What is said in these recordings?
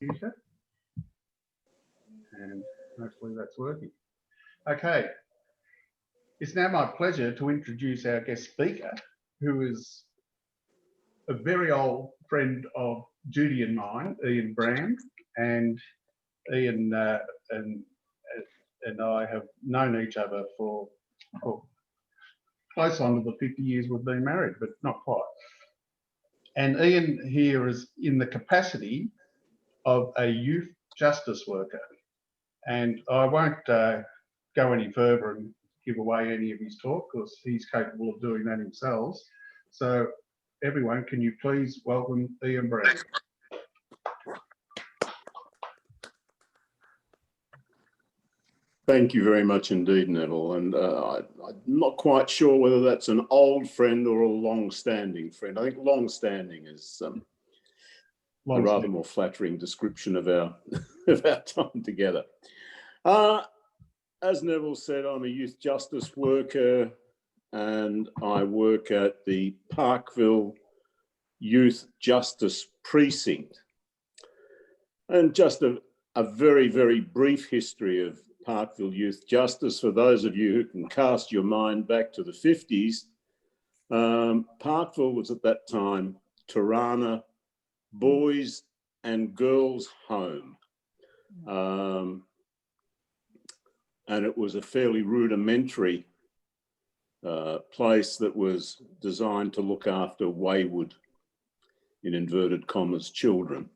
computer, and hopefully that's working. Okay, it's now my pleasure to introduce our guest speaker, who is a very old friend of Judy and mine, Ian Bram, and Ian and I have known each other for close on to the 50 years we've been married, but not quite. And Ian here is in the capacity of a youth justice worker. And I won't go any further and give away any of his talk because he's capable of doing that himself. So everyone, can you please welcome Ian Bram? Thank you very much indeed, Neville. And I'm not quite sure whether that's an old friend or a long-standing friend. I think long-standing is a rather more flattering description of our of our time together. As Neville said, I'm a youth justice worker and I work at the Parkville Youth Justice Precinct. And just a very, very brief history of Parkville Youth Justice, for those of you who can cast your mind back to the 50s, Parkville was at that time Tirana boys and girls home. And it was a fairly rudimentary place that was designed to look after wayward, in inverted commas, children.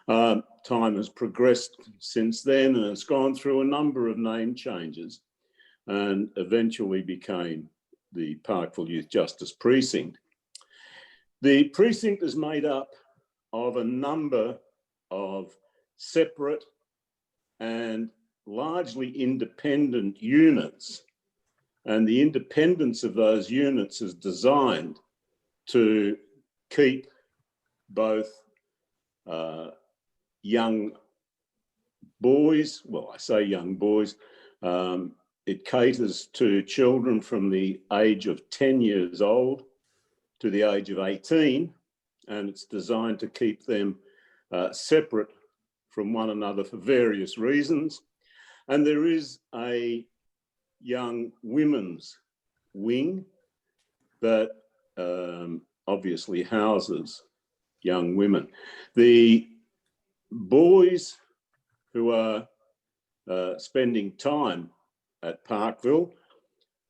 Time has progressed since then and it's gone through a number of name changes and eventually became the Parkville Youth Justice Precinct. The precinct is made up of a number of separate and largely independent units, and the independence of those units is designed to keep both young boys, well, I say young boys, it caters to children from the age of 10 years old to the age of 18, and it's designed to keep them separate from one another for various reasons. And there is a young women's wing that obviously houses young women. The boys who are spending time at Parkville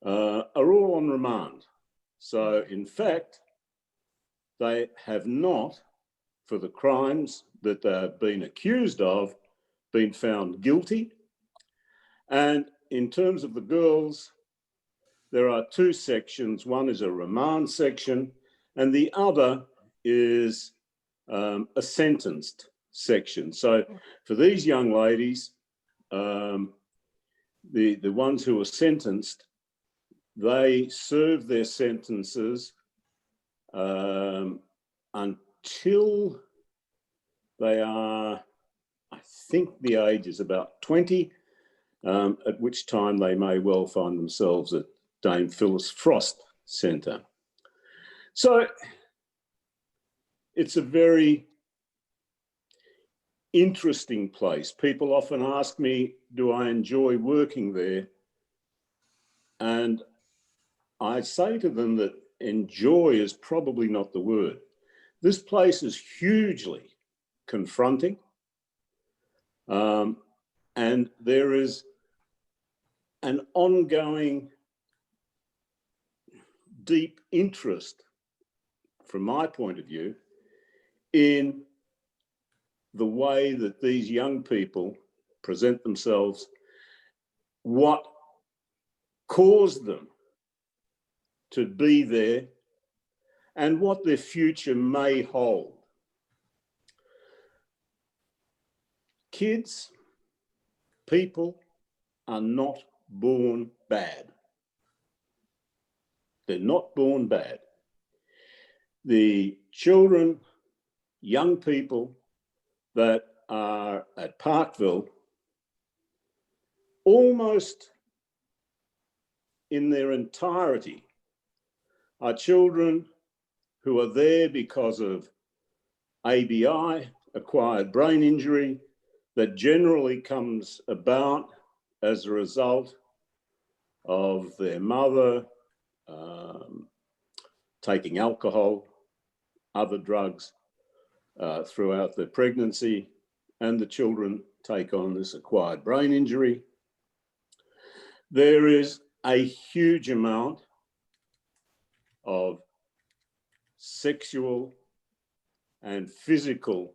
are all on remand. So in fact, they have not, for the crimes that they've been accused of, been found guilty. And in terms of the girls, there are two sections. One is a remand section and the other is a sentenced section. So for these young ladies, the ones who are sentenced, they serve their sentences until they are, I think the age is about 20, at which time they may well find themselves at Dame Phyllis Frost Centre. So it's a very interesting place. People often ask me, do I enjoy working there? And I say to them that enjoy is probably not the word. This place is hugely confronting. And there is an ongoing deep interest, from my point of view, in the way that these young people present themselves, what caused them to be there, and what their future may hold. Kids, people are not born bad. They're not born bad. The children, young people that are at Parkville, almost in their entirety, are children who are there because of ABI acquired brain injury that generally comes about as a result of their mother taking alcohol, other drugs throughout their pregnancy, and the children take on this acquired brain injury. There is a huge amount of sexual and physical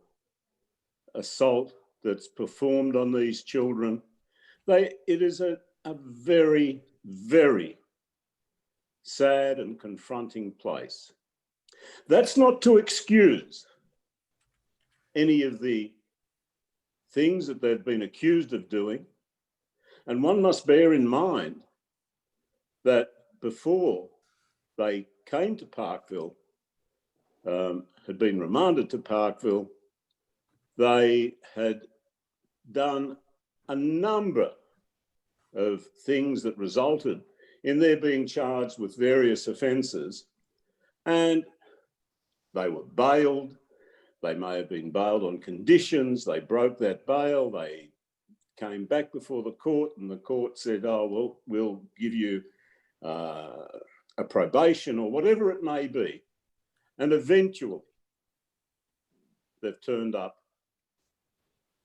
assault that's performed on these children. It is a very, very sad and confronting place. That's not to excuse any of the things that they've been accused of doing. And one must bear in mind that before they came to Parkville, had been remanded to Parkville, they had done a number of things that resulted in their being charged with various offences, and they were bailed. They may have been bailed on conditions. They broke that bail. They came back before the court, and the court said, oh, well, we'll give you a probation or whatever it may be. And eventually, they've turned up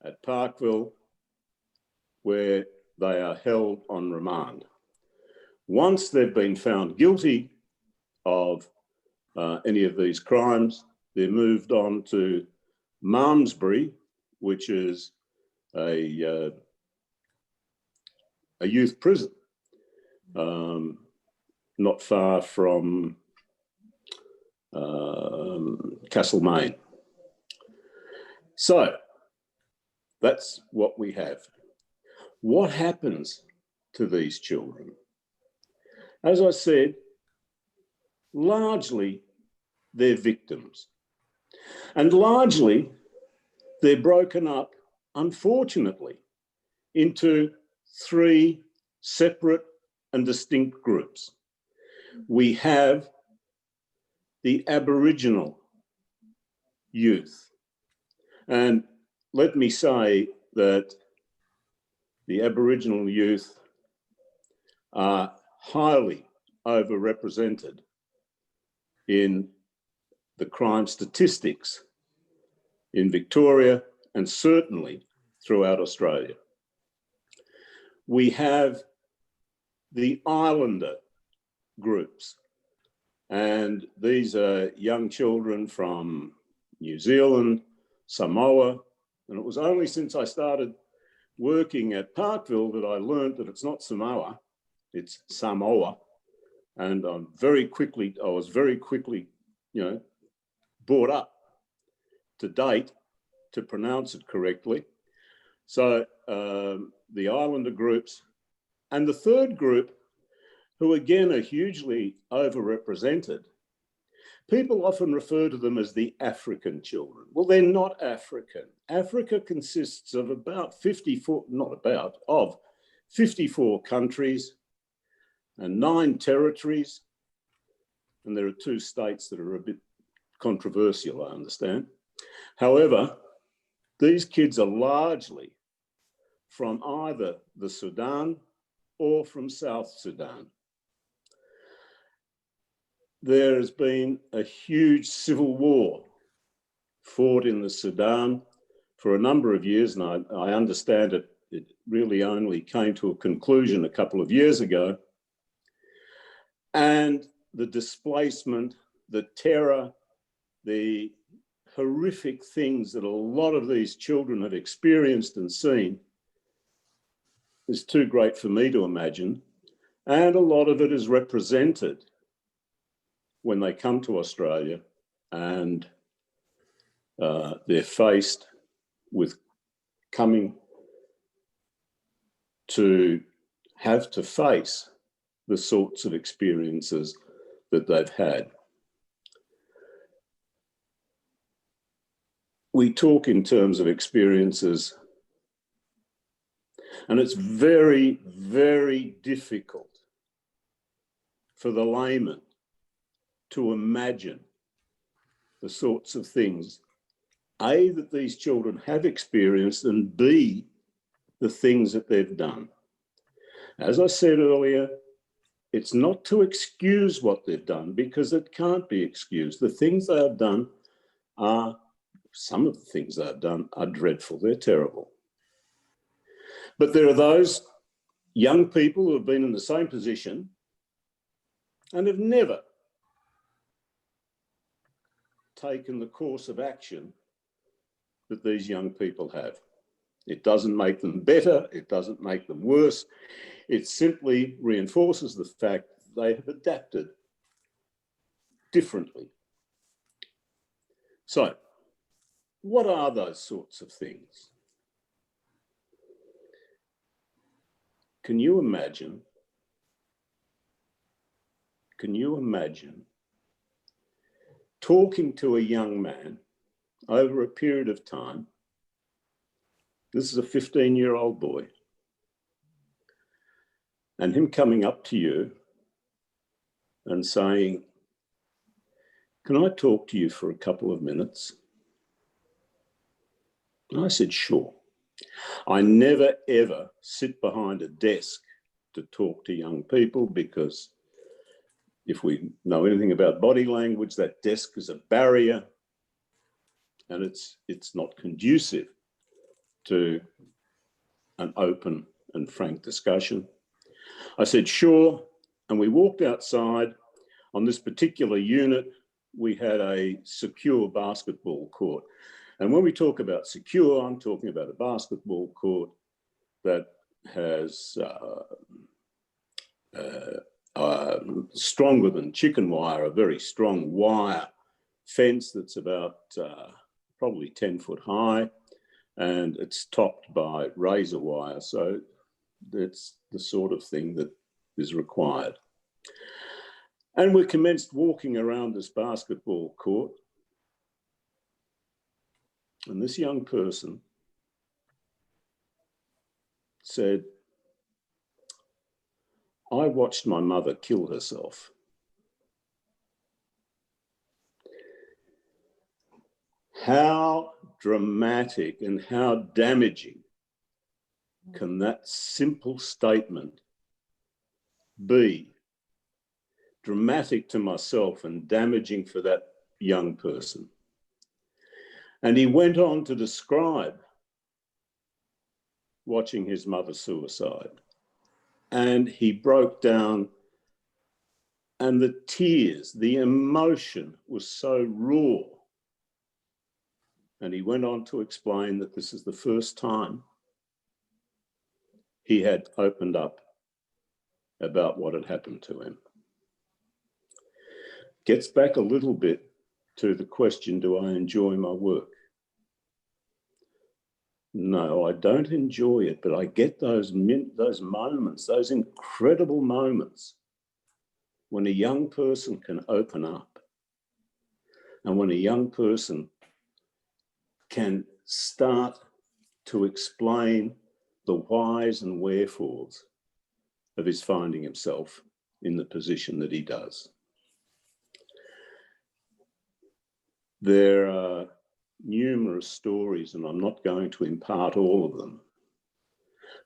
at Parkville, where they are held on remand. Once they've been found guilty of any of these crimes, they're moved on to Malmesbury, which is a youth prison, not far from Castlemaine. So that's what we have. What happens to these children? As I said, largely they're victims. And largely they're broken up, unfortunately, into three separate and distinct groups. We have the Aboriginal youth. And let me say that the Aboriginal youth are highly overrepresented in the crime statistics in Victoria and certainly throughout Australia. We have the Islander groups, and these are young children from New Zealand, Samoa, and it was only since I started working at Parkville that I learned that it's not Samoa, it's Samoa. And I was very quickly, brought up to date to pronounce it correctly. So the Islander groups, and the third group, who again are hugely overrepresented, people often refer to them as the African children. Well, they're not African. Africa consists of about 54 countries and 9 territories. And there are 2 states that are a bit controversial, I understand. However, these kids are largely from either the Sudan or from South Sudan. There has been a huge civil war fought in the Sudan for a number of years, and I understand it really only came to a conclusion a couple of years ago. And the displacement, the terror, the horrific things that a lot of these children have experienced and seen is too great for me to imagine. And a lot of it is represented when they come to Australia and they're faced with coming to have to face the sorts of experiences that they've had. We talk in terms of experiences, and it's very, very difficult for the layman to imagine the sorts of things A, that these children have experienced, and B, the things that they've done. As I said earlier, it's not to excuse what they've done, because it can't be excused. The things they have done are, some of the things they've done are dreadful, they're terrible. But there are those young people who have been in the same position and have never taken the course of action that these young people have. It doesn't make them better, it doesn't make them worse. It simply reinforces the fact that they have adapted differently. So, what are those sorts of things? Can you imagine talking to a young man over a period of time? This is a 15-year-old boy, and him coming up to you and saying, "Can I talk to you for a couple of minutes?" And I said, "Sure." I never, ever sit behind a desk to talk to young people, because if we know anything about body language, that desk is a barrier, and it's not conducive to an open and frank discussion. I said, "Sure." And we walked outside. On this particular unit, we had a secure basketball court. And when we talk about secure, I'm talking about a basketball court that has stronger than chicken wire, a very strong wire fence that's about probably 10 foot high, and it's topped by razor wire. So that's the sort of thing that is required. And we commenced walking around this basketball court. And this young person said, "I watched my mother kill herself." How dramatic and how damaging can that simple statement be? Dramatic to myself and damaging for that young person. And he went on to describe watching his mother suicide. And he broke down, and the tears, the emotion was so raw. And he went on to explain that this is the first time he had opened up about what had happened to him. Gets back a little bit to the question, do I enjoy my work? No, I don't enjoy it, but I get those moments, those incredible moments when a young person can open up, and when a young person can start to explain the whys and wherefores of his finding himself in the position that he does. There are numerous stories, and I'm not going to impart all of them,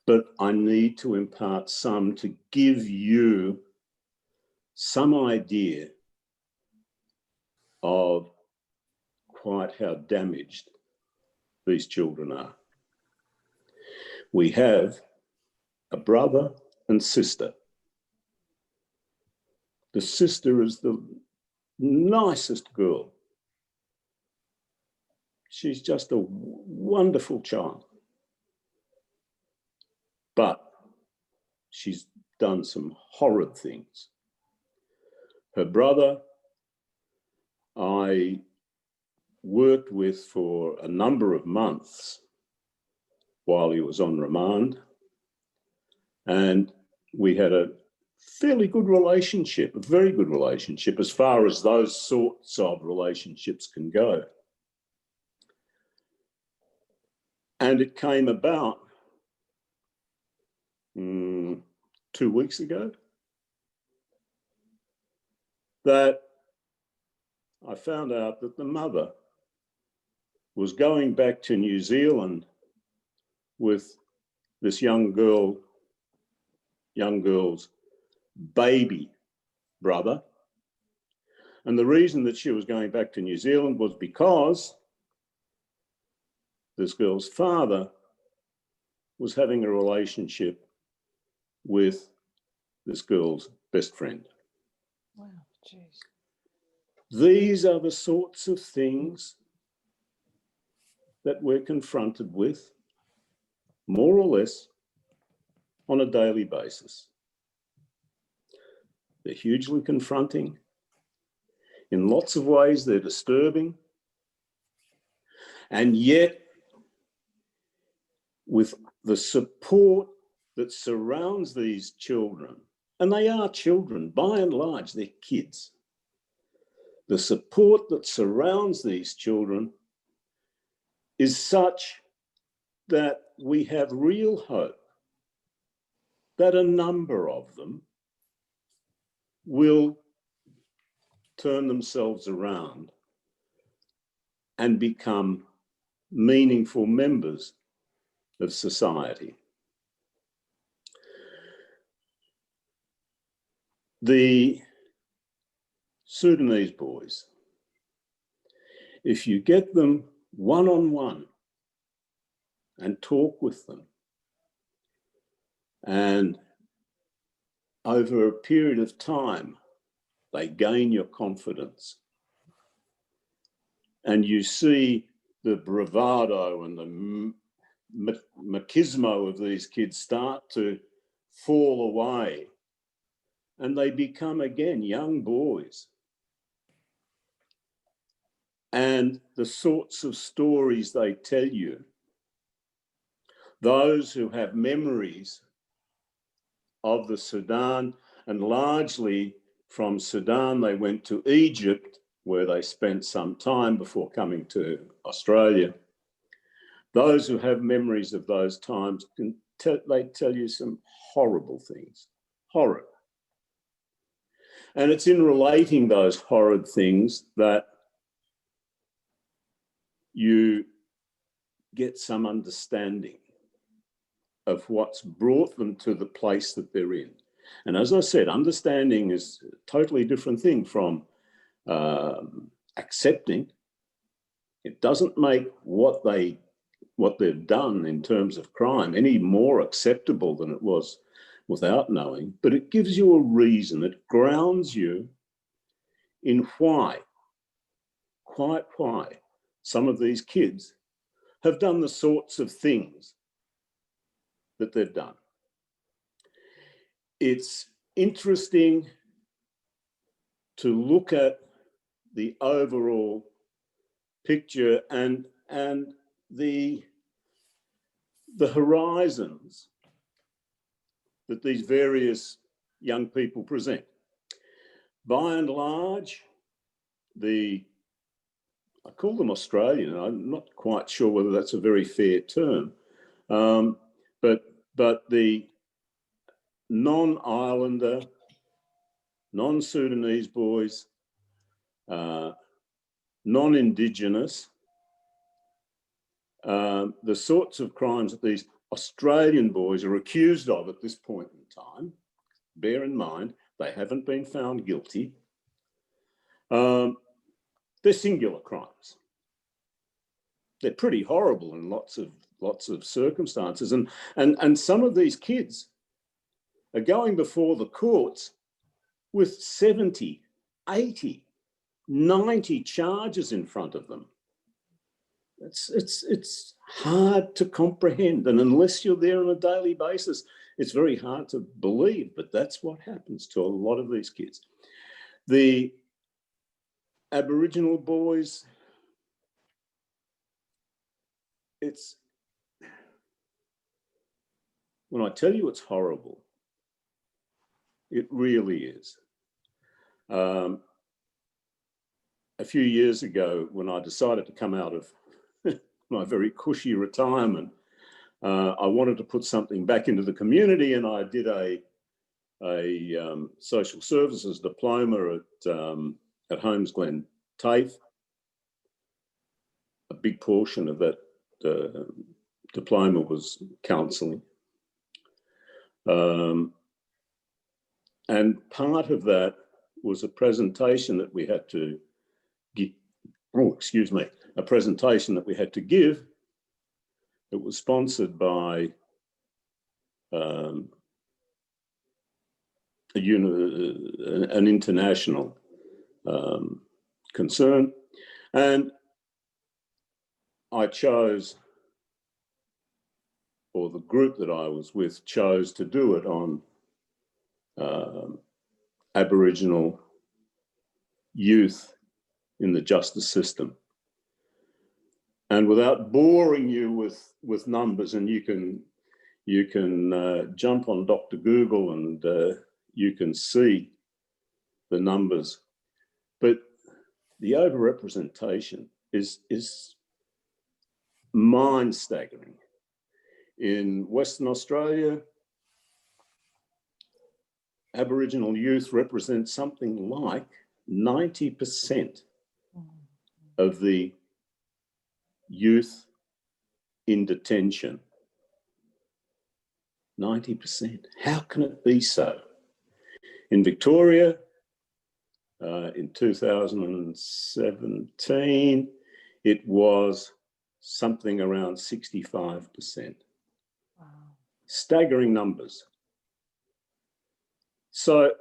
but I need to impart some to give you some idea of quite how damaged these children are. We have a brother and sister. The sister is the nicest girl. She's just a wonderful child. But she's done some horrid things. Her brother, I worked with for a number of months while he was on remand. And we had a fairly good relationship, a very good relationship, as far as those sorts of relationships can go. And it came about 2 weeks ago that I found out that the mother was going back to New Zealand with this young girl's baby brother. And the reason that she was going back to New Zealand was because this girl's father was having a relationship with this girl's best friend. Wow, jeez. These are the sorts of things that we're confronted with, more or less, on a daily basis. They're hugely confronting. In lots of ways, they're disturbing. And yet, with the support that surrounds these children, and they are children, by and large, they're kids. The support that surrounds these children is such that we have real hope that a number of them will turn themselves around and become meaningful members of society. The Sudanese boys, if you get them one-on-one and talk with them, and over a period of time, they gain your confidence, and you see the bravado and the machismo of these kids start to fall away, and they become again young boys. And the sorts of stories they tell you, those who have memories of the Sudan, and largely from Sudan they went to Egypt, where they spent some time before coming to Australia. Those who have memories of those times, they tell you some horrible things, horrid. And it's in relating those horrid things that you get some understanding of what's brought them to the place that they're in. And as I said, understanding is a totally different thing from accepting. It doesn't make what they've done in terms of crime any more acceptable than it was without knowing, but it gives you a reason. It grounds you in why some of these kids have done the sorts of things that they've done. It's interesting to look at the overall picture and the horizons that these various young people present. By and large, I call them Australian. I'm not quite sure whether that's a very fair term, but the non-Islander, non-Sudanese boys, non-Indigenous, the sorts of crimes that these Australian boys are accused of at this point in time, bear in mind, they haven't been found guilty. They're singular crimes. They're pretty horrible in lots of circumstances. And some of these kids are going before the courts with 70, 80, 90 charges in front of them. It's hard to comprehend. And unless you're there on a daily basis, it's very hard to believe, but that's what happens to a lot of these kids. The Aboriginal boys, when I tell you it's horrible, it really is. A few years ago, when I decided to come out of my very cushy retirement, I wanted to put something back into the community, and I did a social services diploma at Holmes Glen TAFE. a big portion of that diploma was counselling. And part of that was a presentation that we had to give, a presentation that we had to give. It was sponsored by an international concern, and I chose, or the group that I was with chose to do it on Aboriginal youth in the justice system. And without boring you with numbers, and you can jump on Dr. Google and you can see the numbers, but the overrepresentation is mind-staggering. In Western Australia, Aboriginal youth represent something like 90% of the youth in detention. 90%. How can it be so? In Victoria, in 2017, it was something around 65%. Wow. Staggering numbers. So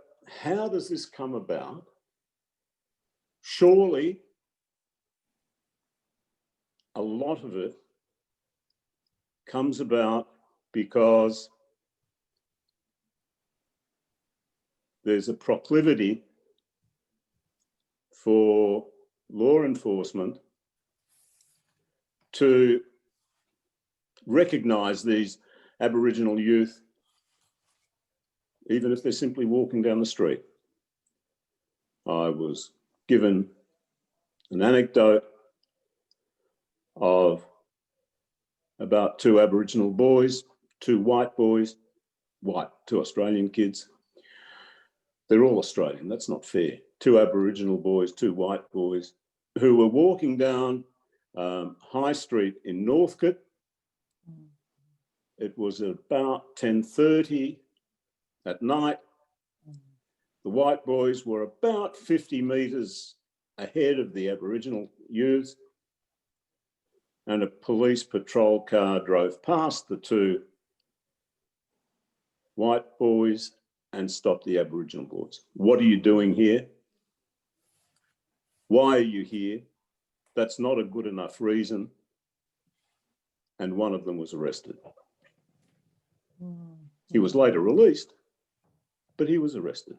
how does this come about? Surely a lot of it comes about because there's a proclivity for law enforcement to recognise these Aboriginal youth, even if they're simply walking down the street. I was given an anecdote of about two Aboriginal boys, two white boys, two Australian kids. They're all Australian, that's not fair. Two Aboriginal boys, two white boys, who were walking down High Street in Northcote. It was about 10:30 at night. The white boys were about 50 metres ahead of the Aboriginal youths, and a police patrol car drove past the two white boys and stopped the Aboriginal boys. What are you doing here? Why are you here? That's not a good enough reason. And one of them was arrested. He was later released, but he was arrested.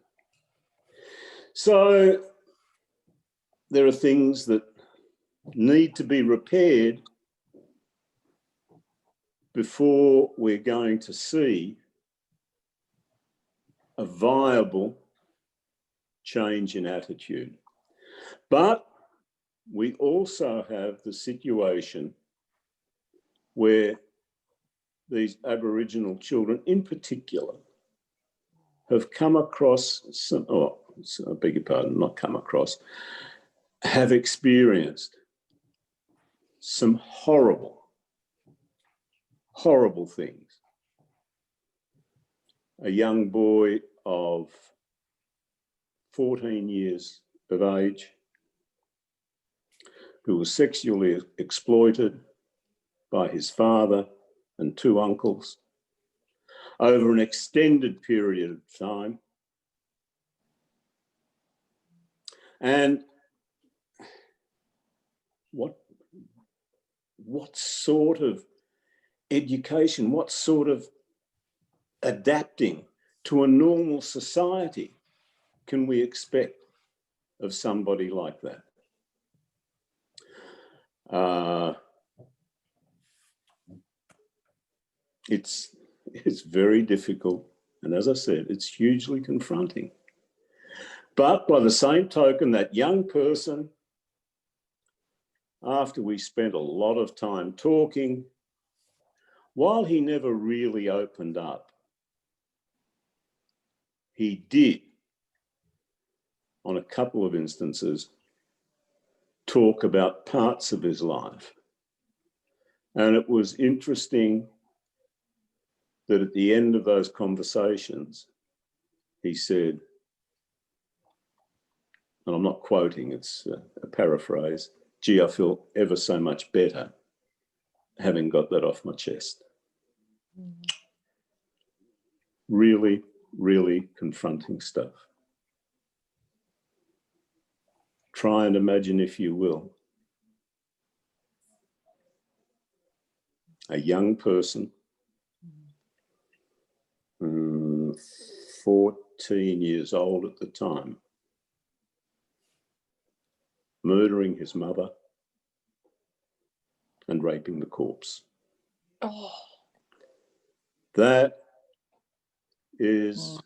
So there are things that need to be repaired before we're going to see a viable change in attitude. But we also have the situation where these Aboriginal children in particular have come across some, I beg your pardon, not come across, have experienced some horrible, horrible things. A young boy of 14 years of age who was sexually exploited by his father and two uncles over an extended period of time. And what sort of education, what sort of adapting to a normal society can we expect of somebody like that? It's very difficult, and as I said, it's hugely confronting. But by the same token, that young person, after we spent a lot of time talking, while he never really opened up, he did, on a couple of instances, talk about parts of his life And it was interesting that at the end of those conversations, he said, and I'm not quoting, it's a paraphrase, "Gee, I feel ever so much better having got that off my chest." Really, really confronting stuff. Try and imagine, if you will, a young person, 14 years old at the time, murdering his mother and raping the corpse. Oh. That is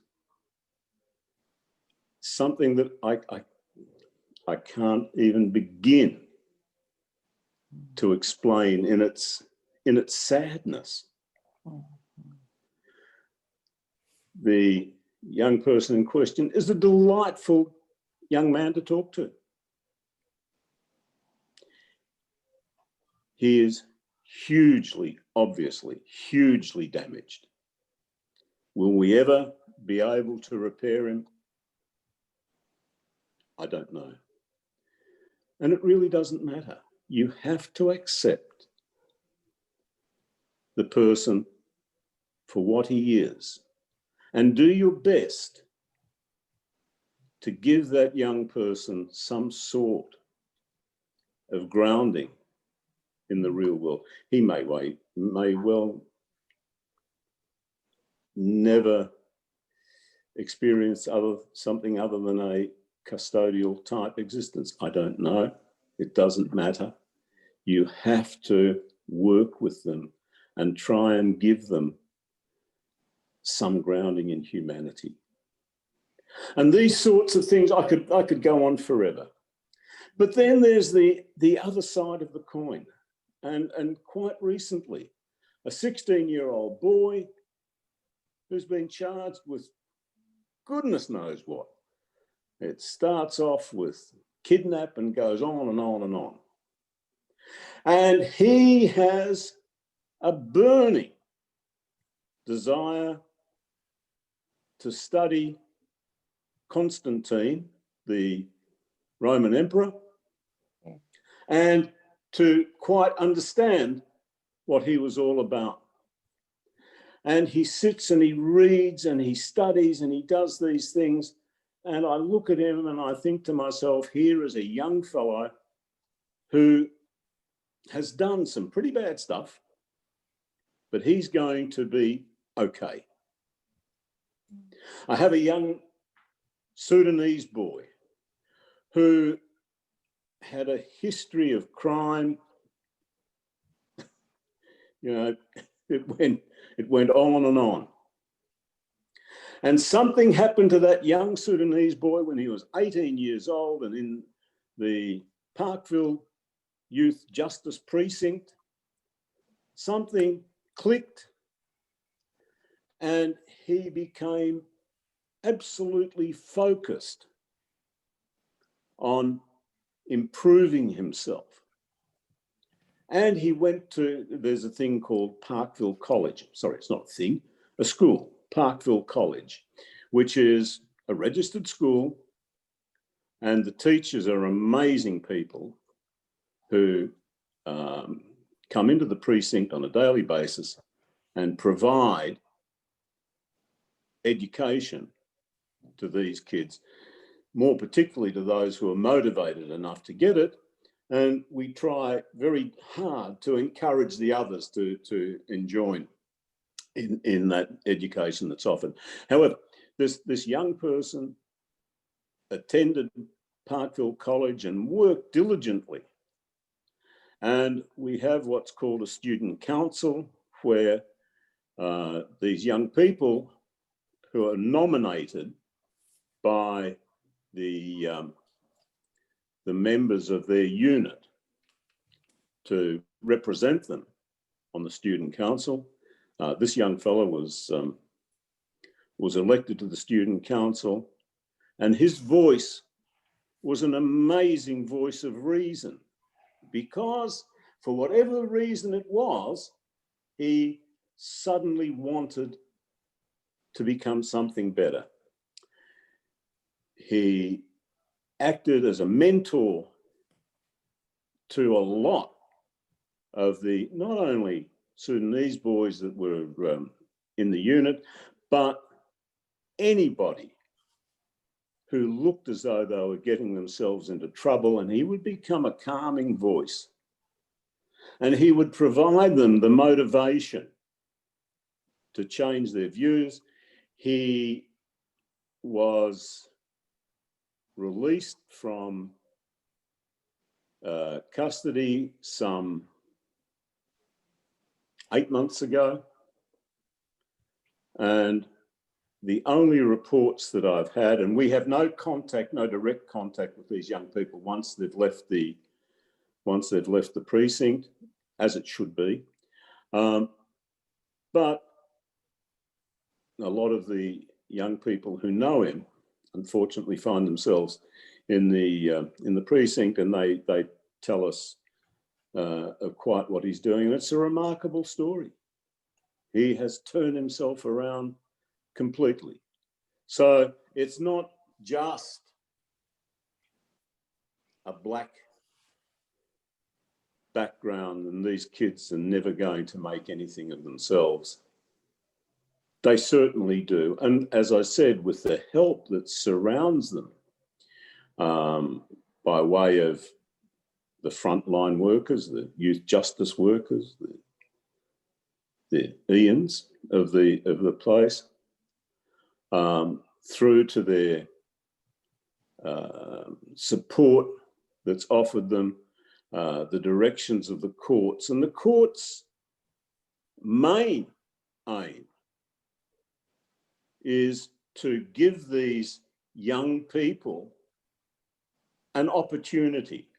something that I can't even begin to explain in its sadness. The young person in question is a delightful young man to talk to. He is hugely, obviously, hugely damaged. Will we ever be able to repair him? I don't know. And it really doesn't matter. You have to accept the person for what he is and do your best to give that young person some sort of grounding in the real world. He may well never experience something other than a custodial type existence. I don't know. It doesn't matter. You have to work with them and try and give them some grounding in humanity. And these sorts of things, I could go on forever. But then there's the other side of the coin. And quite recently, a 16-year-old boy who's been charged with goodness knows what. It starts off with kidnap and goes on and on and on. And he has a burning desire to study Constantine, the Roman emperor, and to quite understand what he was all about. And he sits and he reads and he studies and he does these things. And I look at him and I think to myself, here is a young fellow who has done some pretty bad stuff, but he's going to be okay. I have a young Sudanese boy who had a history of crime. You know, it went on and on. And something happened to that young Sudanese boy when he was 18 years old and in the Parkville Youth Justice Precinct. Something clicked and he became absolutely focused on improving himself. And he went to, there's a thing called Parkville College. Sorry, it's not a thing, a school, Parkville College, which is a registered school. And the teachers are amazing people who come into the precinct on a daily basis and provide education to these kids, more particularly to those who are motivated enough to get it. And we try very hard to encourage the others to join in that education that's offered. However, this young person attended Parkville College and worked diligently. And we have what's called a student council, where these young people who are nominated by the members of their unit to represent them on the student council. This young fellow was elected to the student council, and his voice was an amazing voice of reason, because for whatever reason it was, he suddenly wanted to become something better. He acted as a mentor to a lot of the not only Sudanese boys that were in the unit, but anybody who looked as though they were getting themselves into trouble, and he would become a calming voice. And he would provide them the motivation to change their views. He was released from custody some 8 months ago. And the only reports that I've had, and we have no contact, no direct contact with these young people once they've left the precinct, as it should be. But a lot of the young people who know him, unfortunately, find themselves in the precinct, and they tell us of quite what he's doing. And it's a remarkable story. He has turned himself around completely. So it's not just a black background and these kids are never going to make anything of themselves. They certainly do. And as I said, with the help that surrounds them by way of the frontline workers, the youth justice workers, the Ians of the place, through to their support that's offered them, the directions of the courts. And the courts' main aim is to give these young people an opportunity,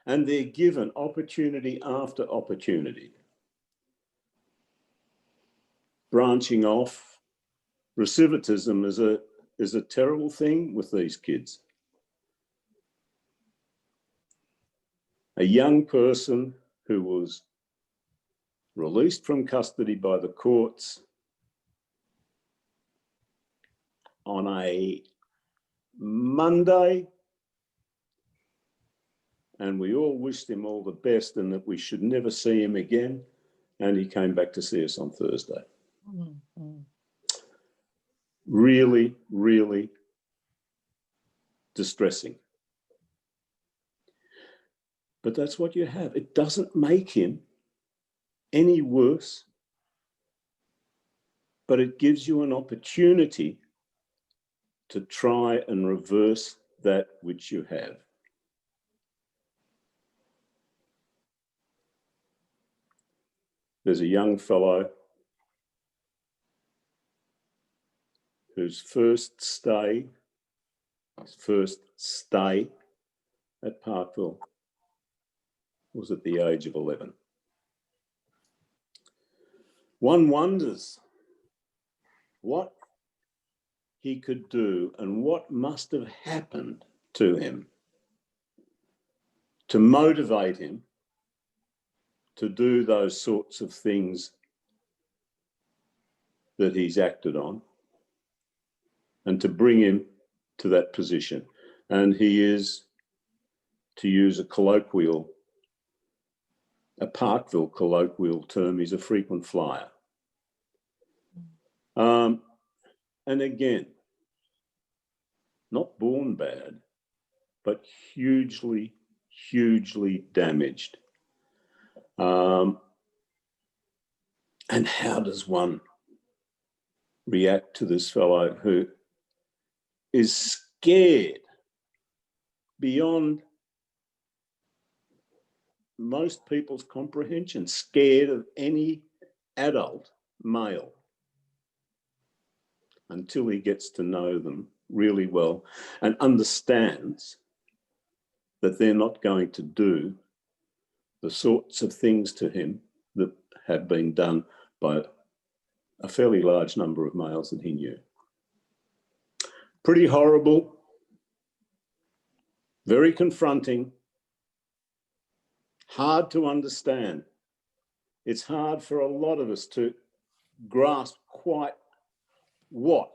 and they're given opportunity after opportunity. Branching off, recidivism is a terrible thing with these kids. A young person who was released from custody by the courts on a Monday, and we all wished him all the best and that we should never see him again, and he came back to see us on Thursday. Mm-hmm. Really, really distressing. But that's what you have. It doesn't make him any worse, but it gives you an opportunity to try and reverse that which you have. There's a young fellow whose first stay at Parkville was at the age of 11. One wonders what he could do and what must have happened to him to motivate him to do those sorts of things that he's acted on and to bring him to that position. And he is, to use a Parkville colloquial term, he's a frequent flyer. And again, not born bad, but hugely, hugely damaged. And how does one react to this fellow who is scared beyond most people's comprehension, scared of any adult male, until he gets to know them really well and understands that they're not going to do the sorts of things to him that have been done by a fairly large number of males that he knew. Pretty horrible, very confronting, hard to understand. It's hard for a lot of us to grasp quite what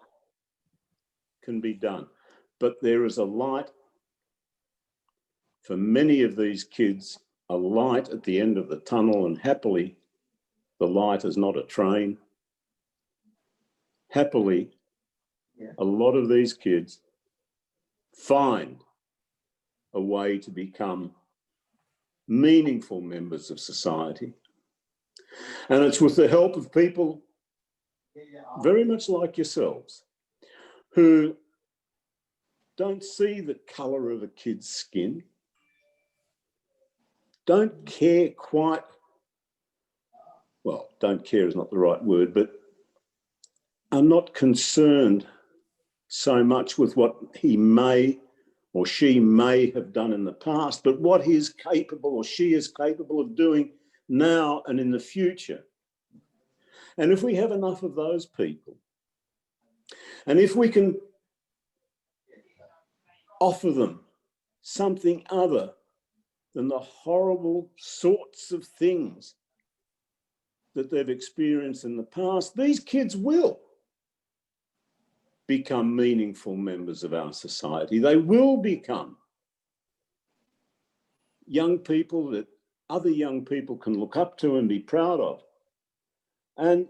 can be done. But there is a light for many of these kids, a light at the end of the tunnel, and happily, the light is not a train. Happily, a lot of these kids find a way to become meaningful members of society. And it's with the help of people very much like yourselves, who don't see the colour of a kid's skin, don't care quite, well, don't care is not the right word, but are not concerned so much with what he may or she may have done in the past, but what he is capable or she is capable of doing now and in the future. And if we have enough of those people, and if we can offer them something other than the horrible sorts of things that they've experienced in the past, these kids will become meaningful members of our society. They will become young people that other young people can look up to and be proud of. And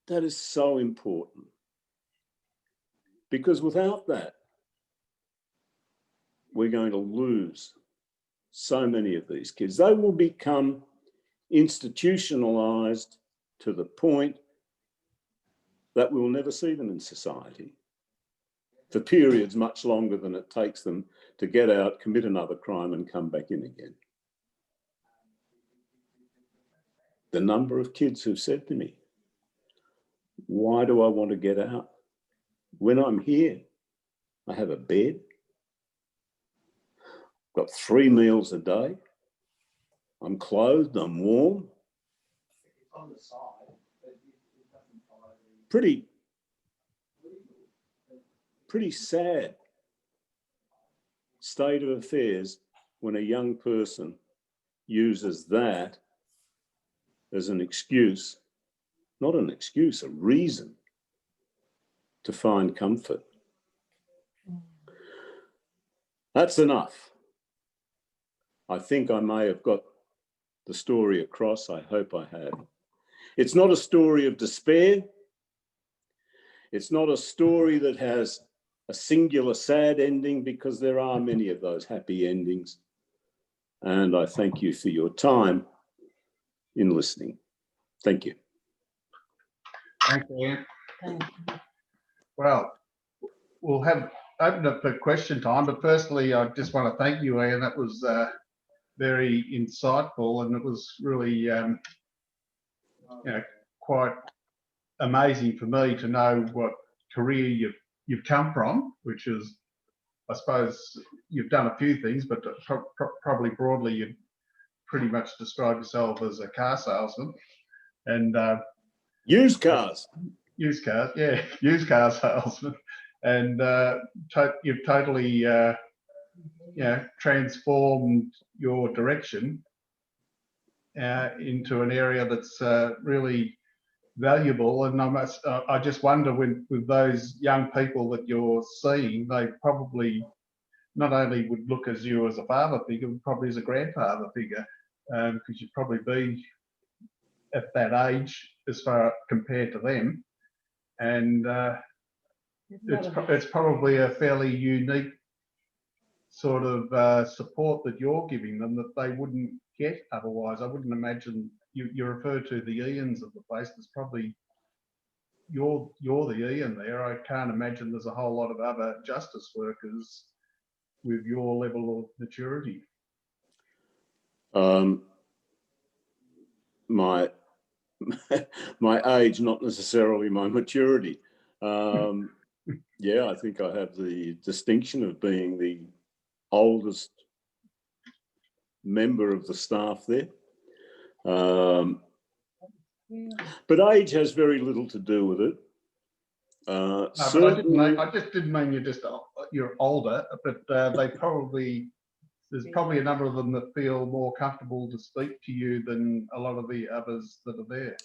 that is so important, because without that, we're going to lose so many of these kids. They will become institutionalized to the point that we'll never see them in society for periods much longer than it takes them to get out, commit another crime and come back in again. The number of kids who've said to me, why do I want to get out? When I'm here, I have a bed, got 3 meals a day, I'm clothed, I'm warm. Pretty sad state of affairs when a young person uses that as an excuse, not an excuse, a reason to find comfort. That's enough. I think I may have got the story across. I hope I have. It's not a story of despair. It's not a story that has a singular sad ending, because there are many of those happy endings. And I thank you for your time in listening. Thank you. Thank you. Well, we'll have open up for question time, but firstly, I just want to thank you, Ian. That was very insightful, and it was really, quite amazing for me to know what career you've come from, which is, I suppose, you've done a few things, but probably broadly, you pretty much describe yourself as a car salesman and used cars, used car salesman, and you've totally transformed your direction into an area that's really valuable. And I just wonder, with those young people that you're seeing, they probably not only would look as you as a father figure, but probably as a grandfather figure, because you'd probably be at that age as far compared to them. And it's probably a fairly unique sort of support that you're giving them that they wouldn't get otherwise. I wouldn't imagine you refer to the Ians of the place. There's probably you're the Ian there. I can't imagine there's a whole lot of other justice workers with your level of maturity. My age, not necessarily my maturity. I think I have the distinction of being the oldest member of the staff there. But age has very little to do with it. No, but I just didn't mean you're older, but they probably there's probably a number of them that feel more comfortable to speak to you than a lot of the others that are there.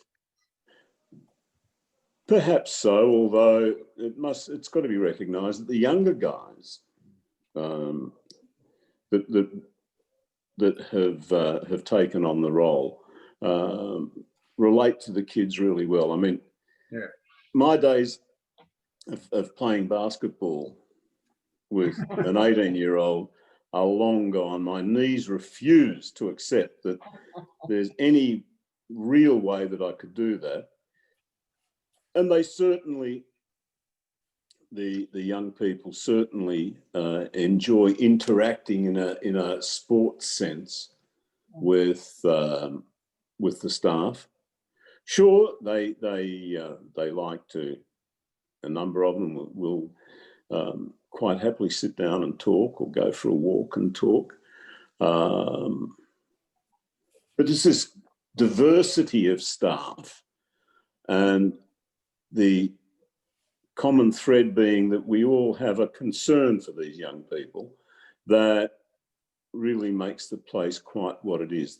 Perhaps so, although it's got to be recognised that the younger guys that have taken on the role relate to the kids really well. I mean, yeah. My days of playing basketball with an 18-year-old are long gone. My knees refuse to accept that there's any real way that I could do that. And they certainly, the young people certainly enjoy interacting in a sports sense with the staff. Sure, they like to. A number of them will quite happily sit down and talk, or go for a walk and talk. But there's this diversity of staff, and the common thread being that we all have a concern for these young people that really makes the place quite what it is.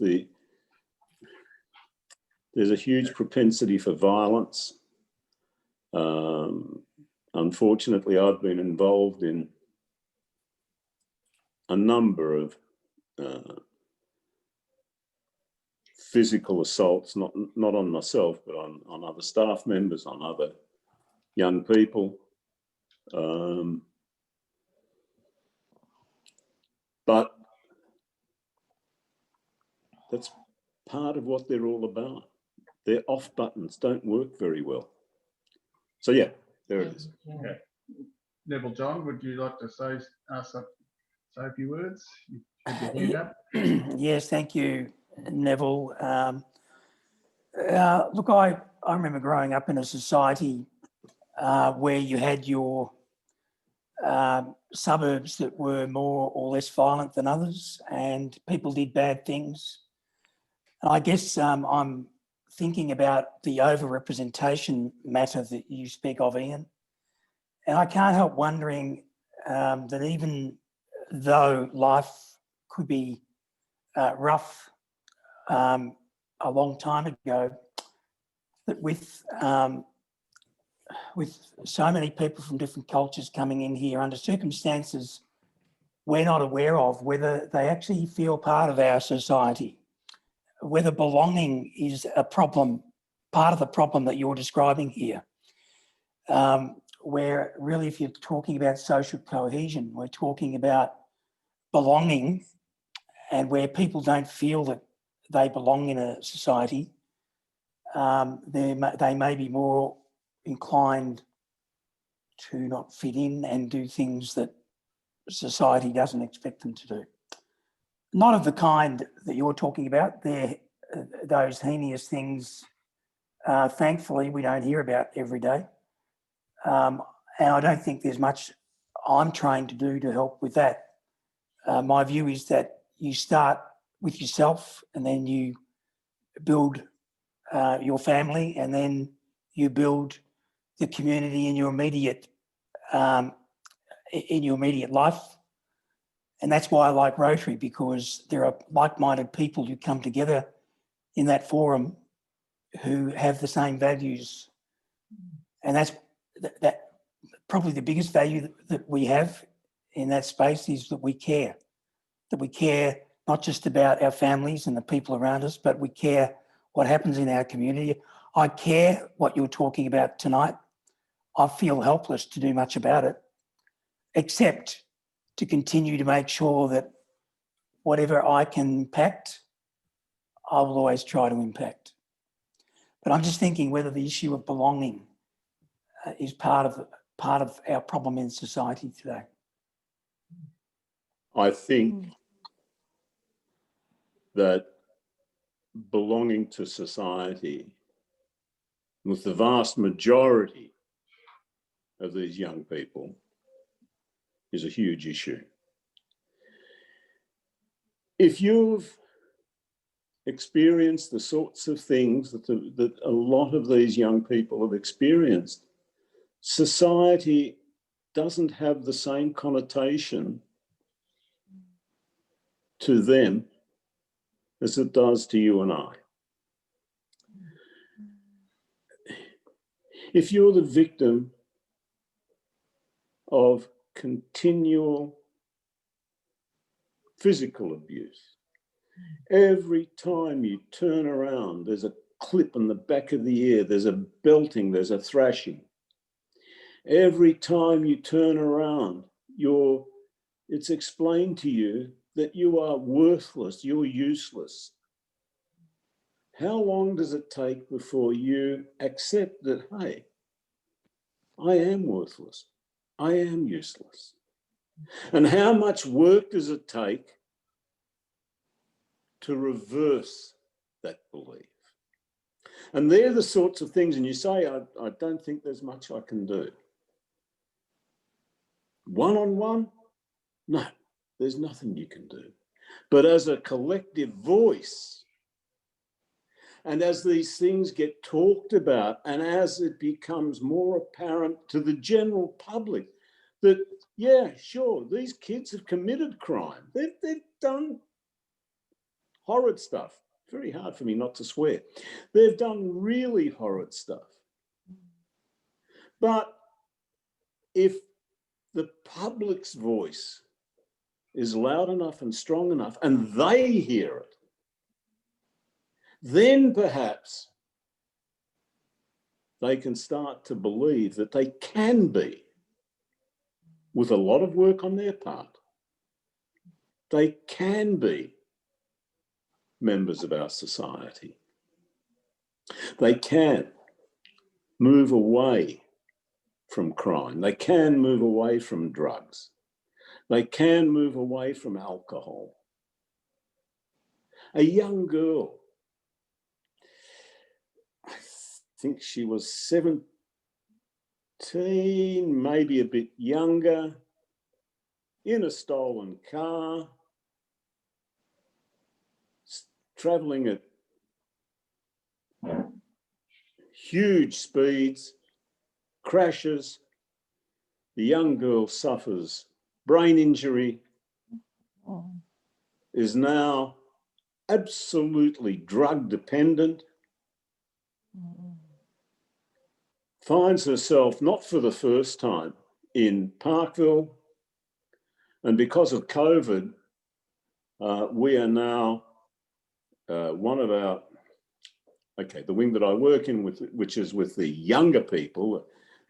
There's a huge propensity for violence. Unfortunately, I've been involved in a number of physical assaults, not on myself, but on other staff members, on other young people. But that's part of what they're all about. Their off buttons don't work very well. So yeah, there it is. Okay. Neville, John, would you like to say a few words? You had your hand up. Yes, thank you, Neville. Look, I remember growing up in a society where you had your suburbs that were more or less violent than others, and people did bad things. I guess I'm thinking about the overrepresentation matter that you speak of, Ian, and I can't help wondering that even though life could be rough a long time ago, that with so many people from different cultures coming in here under circumstances we're not aware of, whether they actually feel part of our society, whether belonging is a problem, part of the problem that you're describing here, where really if you're talking about social cohesion, we're talking about belonging, and where people don't feel that they belong in a society, they may be more inclined to not fit in and do things that society doesn't expect them to do. Not of the kind that you're talking about. Those heinous things, thankfully, we don't hear about every day. And I don't think there's much I'm trying to do to help with that. My view is that you start with yourself, and then you build your family, and then you build the community in your immediate life. And that's why I like Rotary, because there are like-minded people who come together in that forum who have the same values. And that's probably the biggest value that we have in that space, is that we care not just about our families and the people around us, but we care what happens in our community. I care what you're talking about tonight. I feel helpless to do much about it, except to continue to make sure that whatever I can impact, I will always try to impact. But I'm just thinking whether the issue of belonging is part of our problem in society today. I think that belonging to society, with the vast majority of these young people, is a huge issue. If you've experienced the sorts of things that a lot of these young people have experienced, society doesn't have the same connotation to them as it does to you and I. If you're the victim of continual physical abuse, every time you turn around, there's a clip in the back of the ear, there's a belting, there's a thrashing. Every time you turn around, it's explained to you that you are worthless, you're useless. How long does it take before you accept that, hey, I am worthless, I am useless? And how much work does it take to reverse that belief? And they're the sorts of things, and you say, I don't think there's much I can do. One-on-one? No, there's nothing you can do. But as a collective voice, and as these things get talked about, and as it becomes more apparent to the general public that, yeah, sure, these kids have committed crime. They've done horrid stuff. Very hard for me not to swear. They've done really horrid stuff. But if the public's voice is loud enough and strong enough, and they hear it, then perhaps they can start to believe that they can be, with a lot of work on their part, they can be members of our society. They can move away from crime. They can move away from drugs. They can move away from alcohol. A young girl, I think she was 17, maybe a bit younger, in a stolen car, travelling at huge speeds, crashes. The young girl suffers brain injury, is now absolutely drug dependent, finds herself, not for the first time, in Parkville. And because of COVID, we are now one of our, the wing that I work in, which is with the younger people,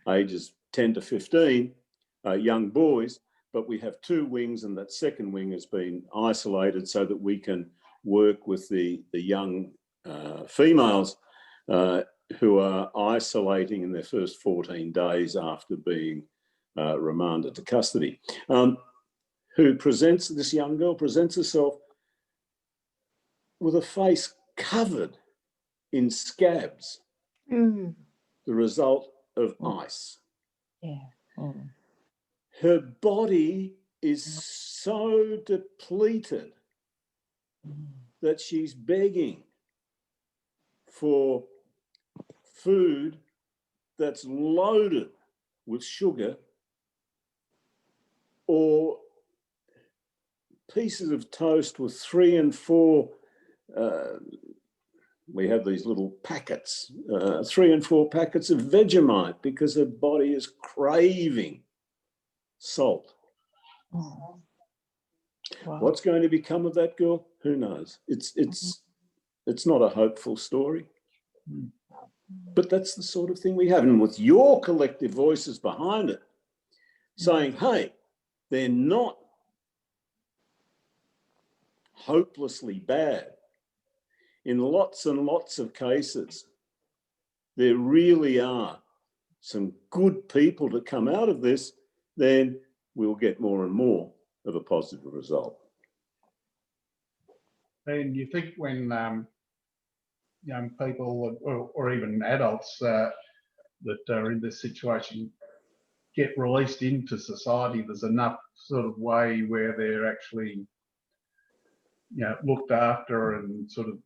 ages 10 to 15, young boys, but we have two wings, and that second wing has been isolated so that we can work with the young females who are isolating in their first 14 days after being remanded to custody. This young girl presents herself with a face covered in scabs, the result of ice. Yeah. Her body is so depleted that she's begging for food that's loaded with sugar or pieces of toast with 3 and 4, we have these little packets, 3 and 4 packets of Vegemite, because her body is craving salt. Wow. What's going to become of that girl? Who knows? It's not a hopeful story. But that's the sort of thing we have. And with your collective voices behind it, saying, hey, they're not hopelessly bad. In lots and lots of cases, there really are some good people to come out of this, then we'll get more and more of a positive result. And you think when young people or even adults that are in this situation get released into society, there's enough sort of way where they're actually, looked after and sort of,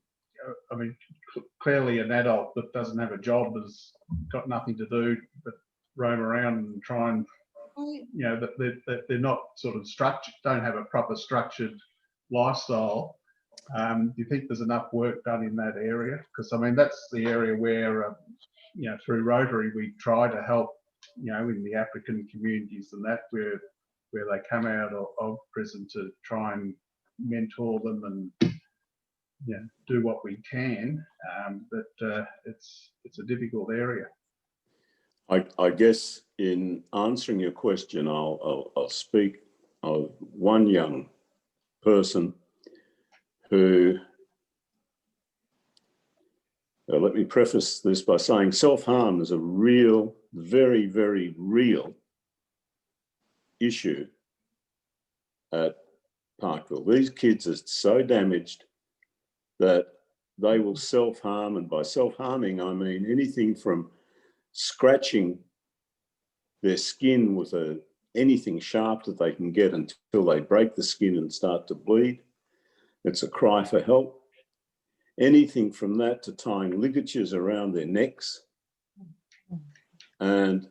clearly an adult that doesn't have a job has got nothing to do but roam around and try and, that they're not sort of structured, don't have a proper structured lifestyle. Do you think there's enough work done in that area? Because I mean, that's the area where, you know, through Rotary, we try to help, you know, in the African communities and that where they come out of prison to try and mentor them and, you know, do what we can. But it's a difficult area. I guess in answering your question, I'll speak of one young person who, let me preface this by saying self-harm is a real, very, very real issue at Parkville. These kids are so damaged that they will self-harm, and by self-harming, I mean anything from scratching their skin with anything sharp that they can get until they break the skin and start to bleed. It's a cry for help. Anything from that to tying ligatures around their necks and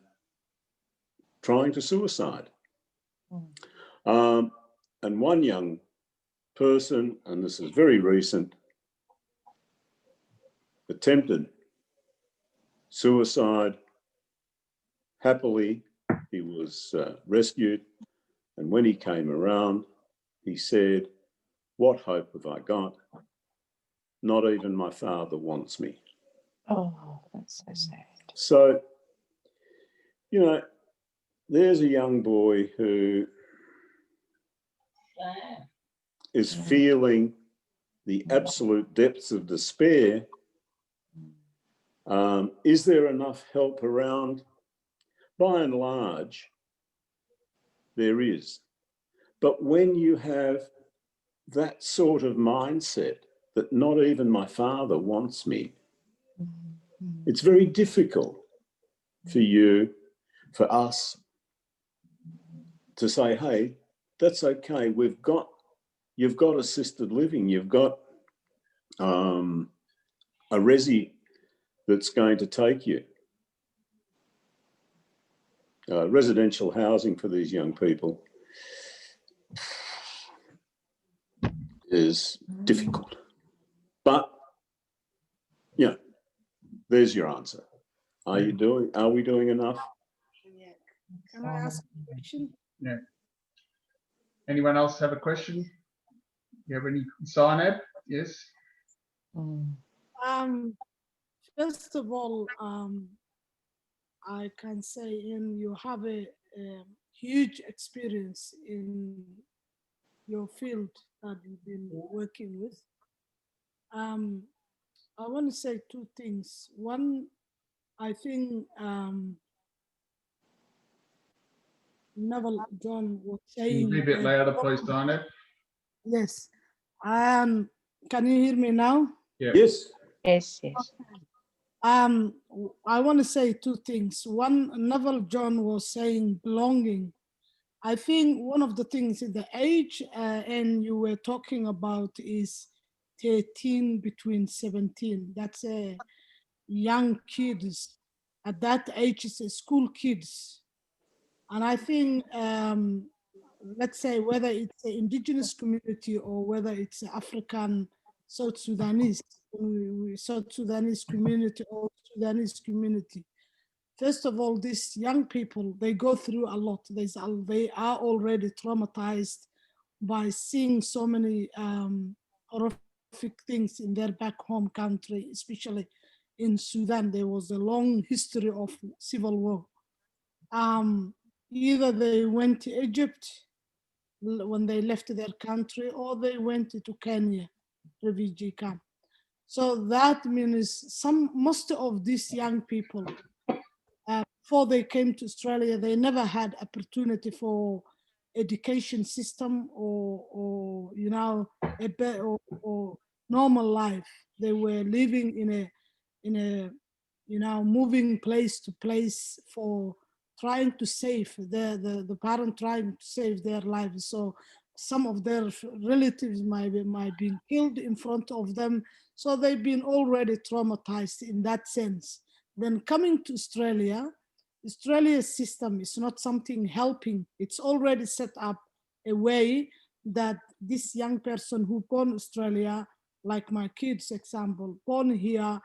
trying to suicide. And one young person, and this is very recent, attempted suicide. Happily, he was rescued. And when he came around, he said, "What hope have I got? Not even my father wants me." Oh, that's so sad. So, you know, there's a young boy who is feeling the absolute depths of despair. Is there enough help around? By and large, there is. But when you have that sort of mindset that not even my father wants me, it's very difficult for you, for us to say, hey, that's okay. You've got assisted living. You've got a resi that's going to take you. Residential housing for these young people is difficult. But, you know, there's your answer. Are we doing enough? Yeah. Can I ask a question? Yeah. Anyone else have a question? You have any sign up? Yes. First of all, I can say you have a huge experience in your field that you've been working with. I want to say two things. One, I think Neville John was Can you saying. be a bit louder, please, Dinah? Yes. Can you hear me now? Yeah. Yes. Yes, yes. I want to say two things. One, Neville John was saying belonging. I think one of the things in the age and you were talking about is 13 between 17. That's a young kids. At that age, it's a school kids. And I think, let's say whether it's an indigenous community or whether it's African, South Sudanese, South Sudanese community or Sudanese community. First of all, these young people, they go through a lot. They are already traumatized by seeing so many horrific things in their back home country, especially in Sudan. There was a long history of civil war. Either they went to Egypt when they left their country, or they went to Kenya, refugee camp. So that means most of these young people, before they came to Australia, they never had opportunity for education system or you know, or normal life. They were living in a you know, moving place to place for trying to save the parent trying to save their lives. So some of their relatives might be killed in front of them. So they've been already traumatized in that sense. Then coming to Australia, Australia's system is not something helping. It's already set up a way that this young person who born Australia, like my kids example, born here,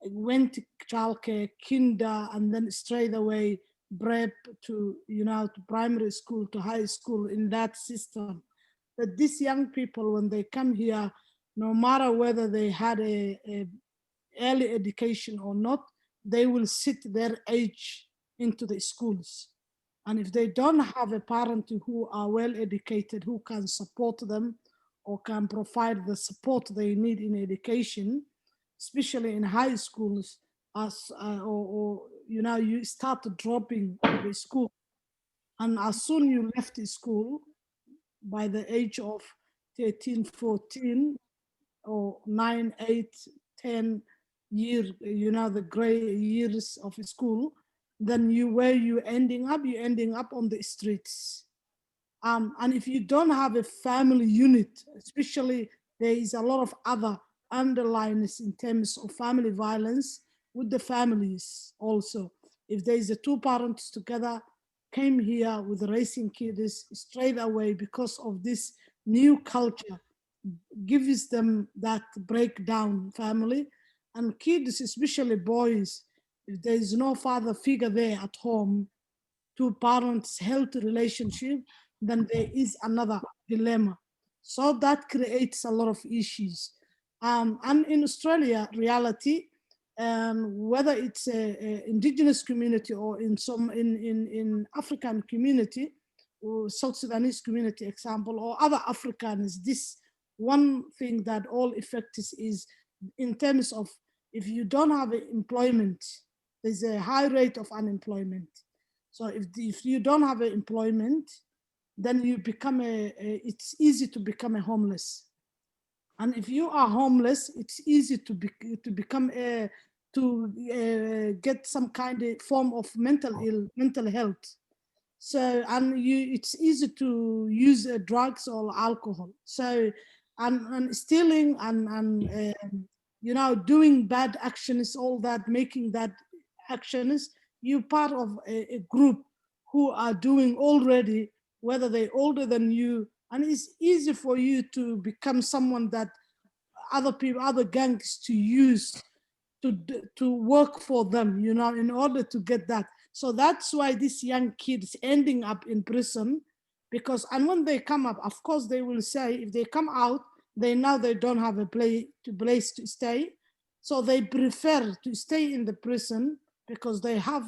went to childcare, kinder, and then straight away prep to, to primary school, to high school in that system. That these young people, when they come here, no matter whether they had a early education or not, they will sit their age into the schools. And if they don't have a parent who are well educated, who can support them or can provide the support they need in education, especially in high schools, you start dropping the school. And as soon you left the school, by the age of 13, 14, or 9, 8, 10 years, the gray years of school, then where you ending up? You're ending up on the streets. And if you don't have a family unit, especially there is a lot of other underlines in terms of family violence with the families also. If there is a two parents together, came here with raising kids straight away because of this new culture, gives them that breakdown family. And kids, especially boys, if there is no father figure there at home, two parents healthy relationship, then there is another dilemma. So that creates a lot of issues. And in Australia, reality, whether it's a indigenous community or in African community, or South Sudanese community example, or other Africans, this one thing that all affects is in terms of if you don't have employment, there's a high rate of unemployment. So if you don't have employment, then you become it's easy to become a homeless. And if you are homeless, it's easy to become get some kind of form of mental health. So, and it's easy to use drugs or alcohol. So, and stealing and doing bad actions, all that, making that actions, you're part of a group who are doing already, whether they're older than you, and it's easy for you to become someone that other people, other gangs to use to work for them, in order to get that. So that's why these young kids ending up in prison, because, and when they come up, of course, they will say, if they come out, they don't have a place to stay. So they prefer to stay in the prison because they have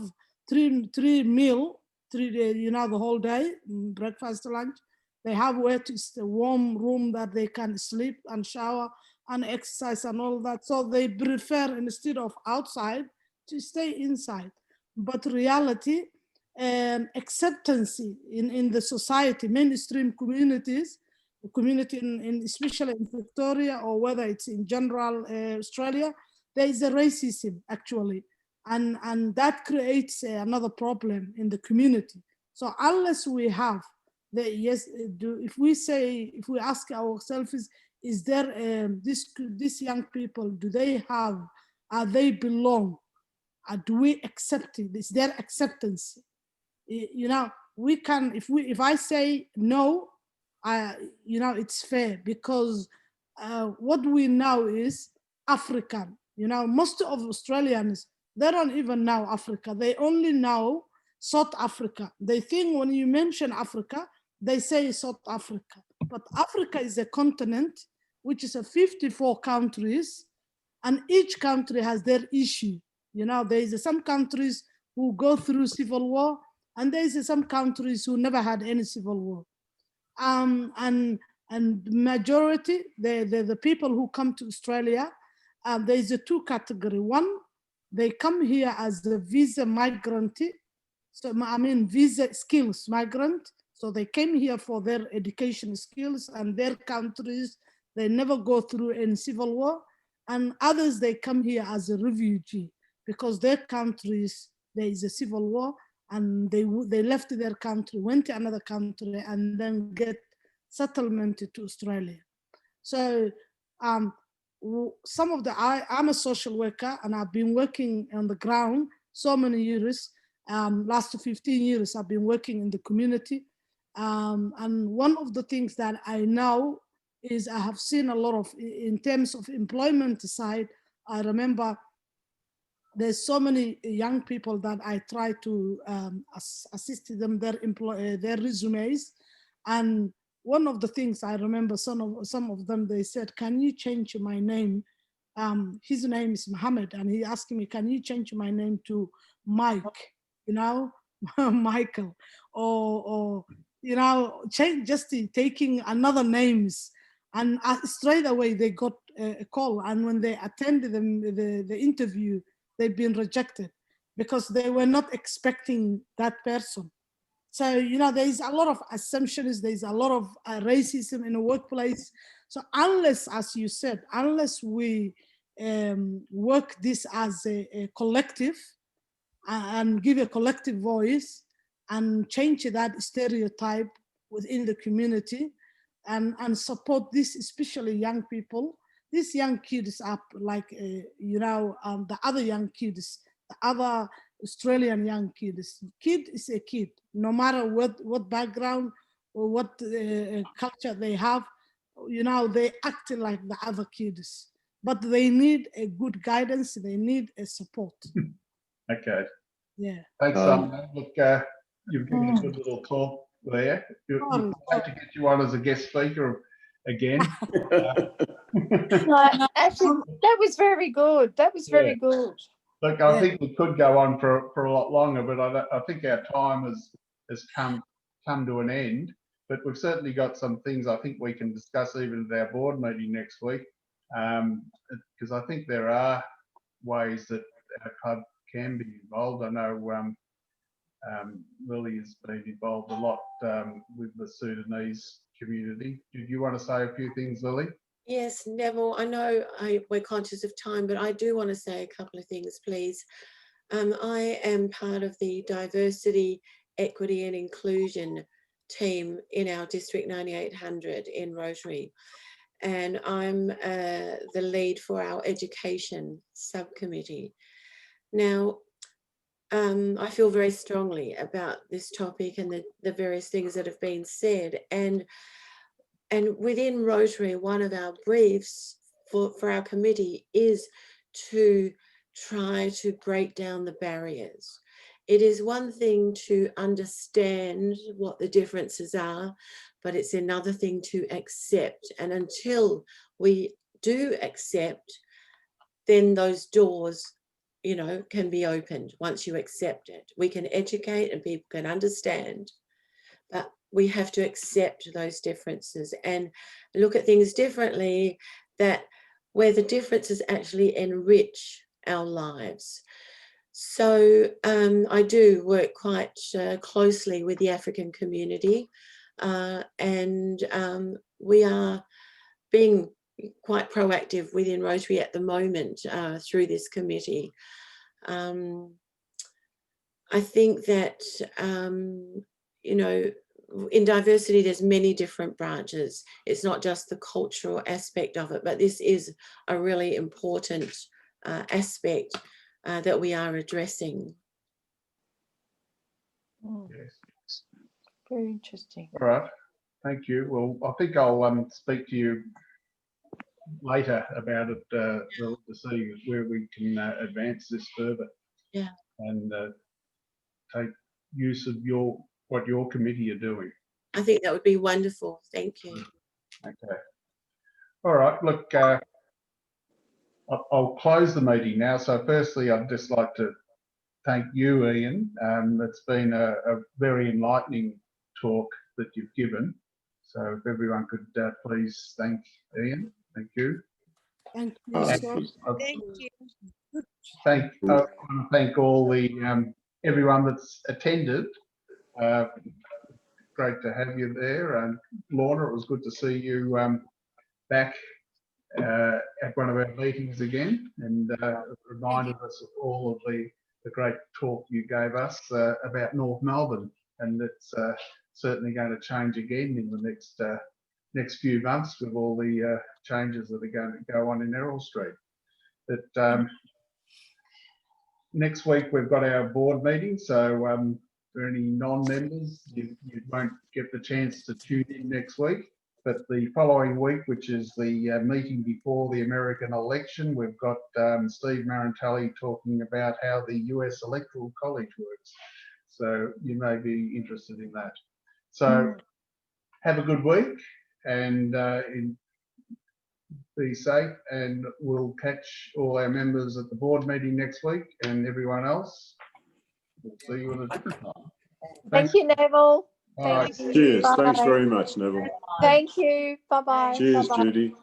three meal, 3 days, the whole day, breakfast, lunch. They have where to stay, warm room that they can sleep and shower and exercise and all that. So they prefer, instead of outside, to stay inside. But reality and acceptance in the society, mainstream communities, community especially in Victoria, or whether it's in general Australia, there is a racism actually. And that creates another problem in the community. So unless we have if we ask ourselves, is there these young people, are they belong? Do we accept it? Is there acceptance? We can, if I say no, it's fair, because what we know is African. Most of Australians, they don't even know Africa. They only know South Africa. They think when you mention Africa, they say South Africa. But Africa is a continent which is 54 countries, and each country has their issue. There is some countries who go through civil war, and there is some countries who never had any civil war. And majority, the people who come to Australia, there is a two category. One, they come here as a visa migrant, visa skills migrant. So they came here for their education skills, and their countries, they never go through any civil war. And others, they come here as a refugee because their countries, there is a civil war, and they left their country, went to another country, and then get settlement to Australia. So I'm a social worker, and I've been working on the ground so many years. Last 15 years, I've been working in the community. And one of the things that I know is I have seen a lot of, in terms of employment side, I remember there's so many young people that I try to assist them their resumes. And one of the things I remember, some of them, they said, can you change my name? His name is Mohammed, and he asked me, can you change my name to Mike, you know, Michael, or you know, change, just taking another names. And straight away they got a call, and when they attended the interview, they've been rejected because they were not expecting that person. So, you know, there's a lot of assumptions, there's a lot of racism in the workplace. So unless, as you said, unless we work this as a collective and give a collective voice and change that stereotype within the community, and support this, especially young people. These young kids are like, you know, the other young kids, the other Australian young kids. Kid is a kid, no matter what background or what culture they have. You know, they act like the other kids, but they need a good guidance. They need a support. Okay. Yeah. Thanks, look, you've given a good little talk there. You'd like to get you on as a guest speaker again. No, actually, that was very good. That was very good. Look, I think we could go on for a lot longer, but I think our time has come to an end. But we've certainly got some things I think we can discuss even at our board meeting next week, because I think there are ways that our club can be involved. I know Lily has been involved a lot with the Sudanese community. Did you want to say a few things, Lily? Yes, Neville, I know we're conscious of time, but I do want to say a couple of things, please. I am part of the Diversity, Equity and Inclusion team in our District 9800 in Rotary. And I'm the lead for our education subcommittee. Now, I feel very strongly about this topic and the various things that have been said. And within Rotary, one of our briefs for our committee is to try to break down the barriers. It is one thing to understand what the differences are, but it's another thing to accept. And until we do accept, then those doors, you know, can be opened once you accept it. We can educate and people can understand, but we have to accept those differences and look at things differently, that where the differences actually enrich our lives. So I do work quite closely with the African community, and we are being quite proactive within Rotary at the moment through this committee. I think that, you know, in diversity, there's many different branches. It's not just the cultural aspect of it, but this is a really important aspect that we are addressing. Yes. Very interesting. All right. Thank you. Well, I think I'll speak to you later about it to see where we can advance this further. Yeah. And take use of what your committee are doing. I think that would be wonderful. Thank you. Okay. All right. Look, I'll close the meeting now. So firstly, I'd just like to thank you, Ian. It's been a very enlightening talk that you've given. So if everyone could please thank Ian. Thank you. Thank you, sir. Thank you. I want to thank all the everyone that's attended. Great to have you there, and Lorna, it was good to see you back at one of our meetings again, and reminded us of all of the great talk you gave us about North Melbourne, and it's certainly going to change again in the next few months with all the changes that are going to go on in Errol Street. But next week we've got our board meeting, so for any non-members, you won't get the chance to tune in next week. But the following week, which is the meeting before the American election, we've got Steve Marantelli talking about how the US Electoral College works. So you may be interested in that. So have a good week and be safe, and we'll catch all our members at the board meeting next week, and everyone else, we'll see you at a different time. Thank you, Neville. All right. Thank you. Cheers. Bye. Thanks very much, Neville. Thank you. Bye-bye. Cheers, Bye-bye. Judy.